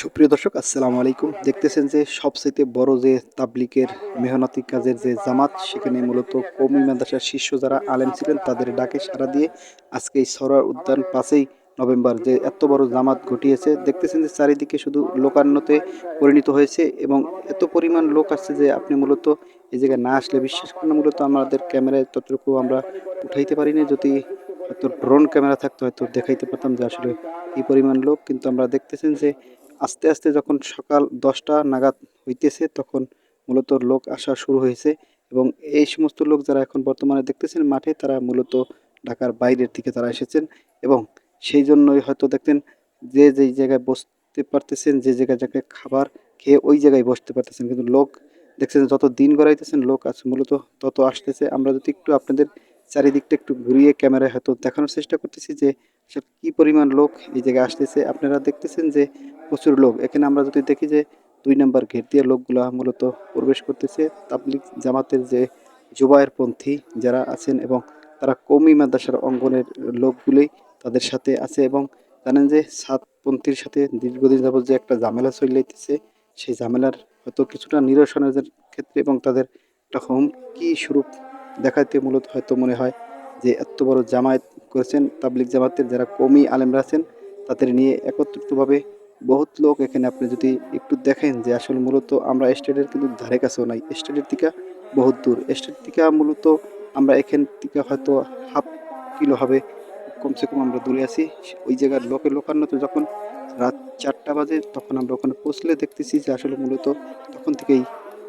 সুপ্রিয় দর্শক, আসসালামু আলাইকুম। দেখতেছেন যে সবচাইতে বড় যে তাবলিগের মেহনতি কাজের যে জামাত, সেখানে মূলত কওমি মাদ্রাসার শীর্ষ যারা আলেম ছিলেন তাদের ডাকে সাড়া দিয়ে আজকে এই সরার উদ্যান ৫ই নভেম্বর যে এত বড় জামাত ঘটিয়েছে, দেখতেছেন যে চারিদিকে শুধু লোকান্যতে পরিণত হয়েছে এবং এত পরিমাণ লোক আসছে যে আপনি মূলত এই জায়গায় না আসলে বিশ্বাস করেন না। মূলত আমাদের ক্যামেরায় ততটুকু আমরা উঠাইতে পারিনি। যদি হয়তো ড্রোন ক্যামেরা থাকতো হয়তো দেখাইতে পারতাম যে আসলে কি পরিমাণ লোক। কিন্তু আমরা দেখতেছেন যে আস্তে, আস্তে যখন সকাল ১০টা নাগাদ হইতেছে তখন মূলত লোক আসা শুরু হয়েছে এবং এই সমস্ত লোক যারা এখন বর্তমানে দেখতেছেন মাঠে, তারা মূলত ঢাকার বাইরের থেকে তারা এসেছেন এবং সেই জন্যই হয়তো দেখতেন যে যেই জায়গায় বসতে পারতেছেন, যে জায়গায় খাবার খেয়ে ওই জায়গায় বসতে পারতেছেন। কিন্তু লোক দেখছেন যত দিন গড়াইতেছেন লোক আছে মূলত তত আসতেছে। আমরা যদি একটু আপনাদের চারিদিকটা একটু ঘুরিয়ে ক্যামেরায় হয়তো দেখানোর চেষ্টা করতেছি যে আসলে কি পরিমাণ লোক এই জায়গায় আসতেছে। আপনারা দেখতেছেন যে প্রচুর লোক। এখানে আমরা যদি দেখি যে ২ নাম্বার গেট দিয়ে লোকগুলা মূলত প্রবেশ করতেছে। তাবলিগ জামাতের যে জুবায়েরপন্থী যারা আছেন এবং তারা কওমি মাদ্রাসার অঙ্গনের লোকগুলোই তাদের সাথে আছে এবং জানেন যে সাতপন্থীর সাথে দীর্ঘদিন যাবৎ যে একটা ঝামেলা চইলাইতেছে, সেই ঝামেলার হয়তো কিছুটা নিরসনের ক্ষেত্রে এবং তাদের একটা হুমকি স্বরূপ দেখাইতে মূলত হয়তো মনে হয় যে এত বড় জামায়াত করেছেন তাবলিগ জামাতের যারা কওমি আলেমরা আছেন তাদের নিয়ে একত্রিতভাবে বহুত লোক। এখানে আপনি যদি একটু দেখেন যে আসলে মূলত আমরা স্টেডের কিন্তু ধারে কাছেও নাই। স্টেডের থেকে বহুত দূর। স্টেড থেকে মূলত আমরা এখান থেকে হয়তো হাফ কিলো হবে কমসে কম আমরা দূরে আছি। ওই জায়গার লোকান্যতে যখন রাত ৪টা বাজে তখন আমরা ওখানে পৌঁছলে দেখতেছি যে আসলে মূলত তখন থেকেই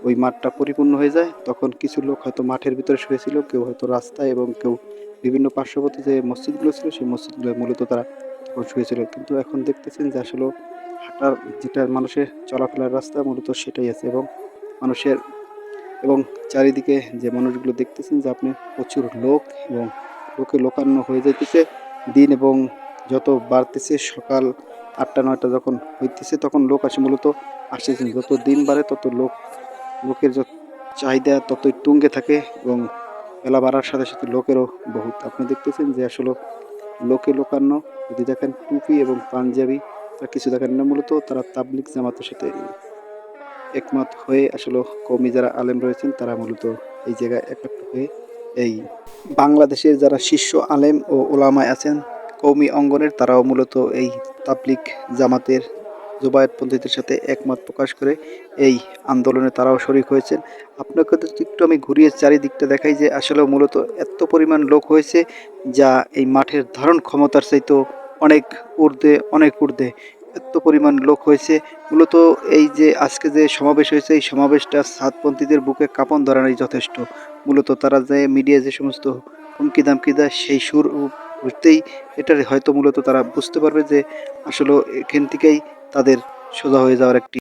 ওই মাঠটা পরিপূর্ণ হয়ে যায়। তখন কিছু লোক হয়তো মাঠের ভিতরে শুয়েছিল, কেউ হয়তো রাস্তায় এবং কেউ বিভিন্ন পার্শ্ববর্তী যে মসজিদগুলো ছিল সেই মসজিদগুলোয় মূলত তারা তখন শুয়েছিল। কিন্তু এখন দেখতেছেন যে আসলেও হাঁটার যেটা মানুষের চলাফেরার রাস্তা মূলত সেটাই আছে এবং মানুষের এবং চারিদিকে যে মানুষগুলো দেখতেছেন যে আপনি প্রচুর লোক এবং লোকে লোকারণ্য হয়ে যাইতেছে দিন এবং যত বাড়তেছে সকাল ৮টা ৯টা যখন হইতেছে তখন লোক আসে মূলত আসতেছেন। যত দিন বাড়ে তত লোকের যত চাহিদা ততই তুঙ্গে থাকে এবং বেলা বাড়ার সাথে সাথে লোকেরও বহুত। আপনি দেখতেছেন যে আসলে লোকে লোকারণ্য। যদি দেখেন টুপি এবং পাঞ্জাবি, তারা কিছু দেখেন না, মূলত তারা তাবলিগ জামাতের সাথে একমত হয়ে আসলে কওমি যারা আলেম রয়েছেন তারা মূলত এই জায়গায় একত্র হয়ে এই বাংলাদেশের যারা শীর্ষ আলেম ও ওলামায় আছেন কওমি অঙ্গনের, তারাও মূলত এই তাবলিগ জামাতের জুবায়েতপন্থীদের সাথে একমত প্রকাশ করে এই আন্দোলনে তারাও শরিক হয়েছেন। আপনাকে যদি একটু আমি ঘুরিয়ে চারিদিকটা দেখাই যে আসলে মূলত এত পরিমাণ লোক হয়েছে যা এই মাঠের ধারণ ক্ষমতার চাইতেও অনেক ঊর্ধ্বে, অনেক ঊর্ধ্বে এত পরিমাণ লোক হয়েছে। মূলত এই যে আজকে যে সমাবেশ হয়েছে এই সমাবেশটা সাতপন্থীদের বুকে কাঁপন ধরানোই যথেষ্ট। মূলত তারা যে মিডিয়ায় যে সমস্ত হুমকি দামকি দেয় সেই সুর উঠতেই এটার হয়তো মূলত তারা বুঝতে পারবে যে আসলে এখান থেকেই তাদের সোজা হয়ে যাওয়ার একটি